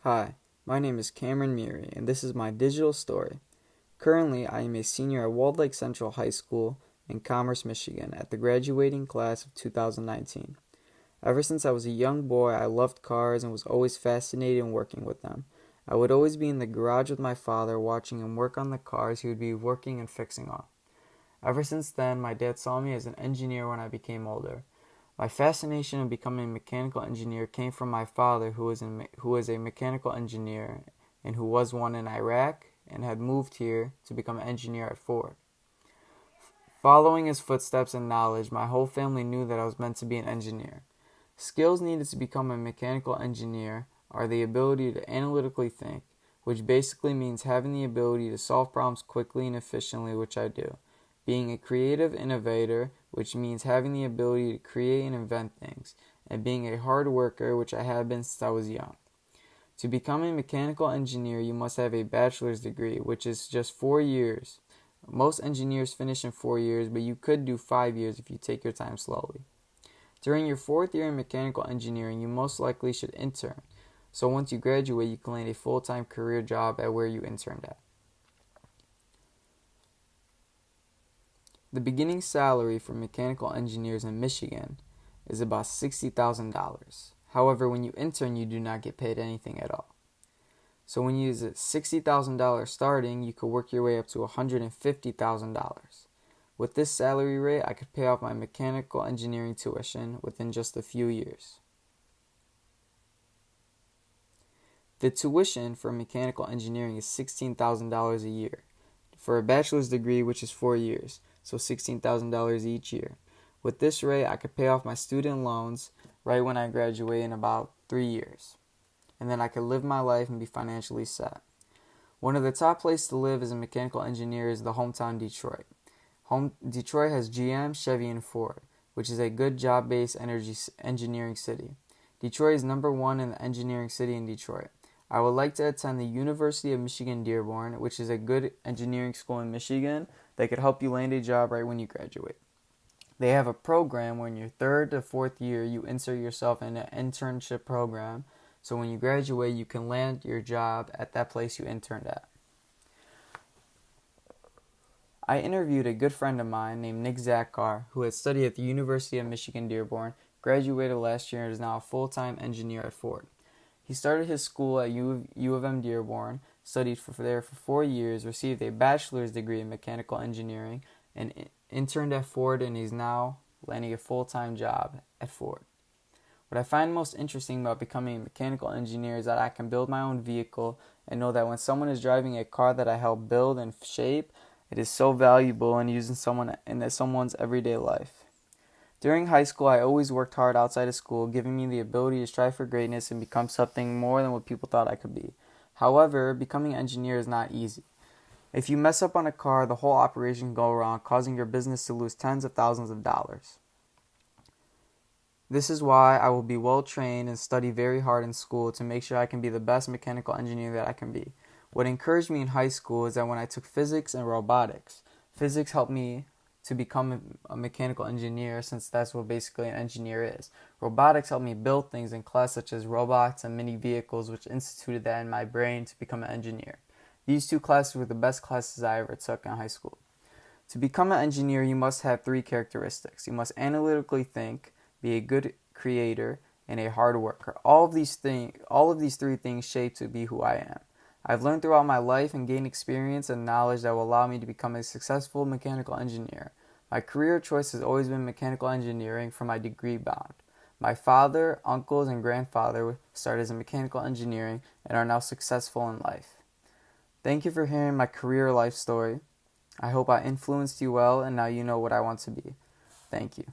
Hi, my name is Cameron Muri, and this is my digital story. Currently, I am a senior at Walled Lake Central High School in Commerce, Michigan, at the graduating class of 2019. Ever since I was a young boy, I loved cars and was always fascinated in working with them. I would always be in the garage with my father, watching him work on the cars he would be working and fixing on. Ever since then, my dad saw me as an engineer when I became older. My fascination in becoming a mechanical engineer came from my father, who was a mechanical engineer and who was one in Iraq and had moved here to become an engineer at Ford. Following his footsteps and knowledge, my whole family knew that I was meant to be an engineer. Skills needed to become a mechanical engineer are the ability to analytically think, which basically means having the ability to solve problems quickly and efficiently, which I do. Being a creative innovator, which means having the ability to create and invent things, and being a hard worker, which I have been since I was young. To become a mechanical engineer, you must have a bachelor's degree, which is just 4 years. Most engineers finish in 4 years, but you could do 5 years if you take your time slowly. During your 4th year in mechanical engineering, you most likely should intern. So once you graduate, you can land a full-time career job at where you interned at. The beginning salary for mechanical engineers in Michigan is about $60,000. However, when you intern, you do not get paid anything at all. So when you use $60,000 starting, you could work your way up to $150,000. With this salary rate, I could pay off my mechanical engineering tuition within just a few years. The tuition for mechanical engineering is $16,000 a year. For a bachelor's degree, which is 4 years, so $16,000 each year. With this rate, I could pay off my student loans right when I graduate in about 3 years. And then I could live my life and be financially set. One of the top places to live as a mechanical engineer is the hometown Detroit. Detroit has GM, Chevy, and Ford, which is a good job-based engineering city. Detroit is number 1 in the engineering city in Detroit. I would like to attend the University of Michigan Dearborn, which is a good engineering school in Michigan that could help you land a job right when you graduate. They have a program where in your 3rd to 4th year you insert yourself in an internship program, so when you graduate you can land your job at that place you interned at. I interviewed a good friend of mine named Nick Zakar, who had studied at the University of Michigan Dearborn, graduated last year, and is now a full-time engineer at Ford. He started his school at U of M Dearborn, studied there for 4 years, received a bachelor's degree in mechanical engineering, and interned at Ford, and he's now landing a full-time job at Ford. What I find most interesting about becoming a mechanical engineer is that I can build my own vehicle and know that when someone is driving a car that I helped build and shape, it is so valuable and used in someone's everyday life. During high school, I always worked hard outside of school, giving me the ability to strive for greatness and become something more than what people thought I could be. However, becoming an engineer is not easy. If you mess up on a car, the whole operation can go wrong, causing your business to lose tens of thousands of dollars. This is why I will be well trained and study very hard in school to make sure I can be the best mechanical engineer that I can be. What encouraged me in high school is that when I took physics and robotics, physics helped me to become a mechanical engineer, since that's what basically an engineer is. Robotics helped me build things in class such as robots and mini vehicles, which instituted that in my brain to become an engineer. These 2 classes were the best classes I ever took in high school. To become an engineer, you must have 3 characteristics. You must analytically think, be a good creator, and a hard worker. All of these 3 things shape to be who I am. I've learned throughout my life and gained experience and knowledge that will allow me to become a successful mechanical engineer. My career choice has always been mechanical engineering for my degree bond. My father, uncles, and grandfather started as a mechanical engineering and are now successful in life. Thank you for hearing my career life story. I hope I influenced you well, and now you know what I want to be. Thank you.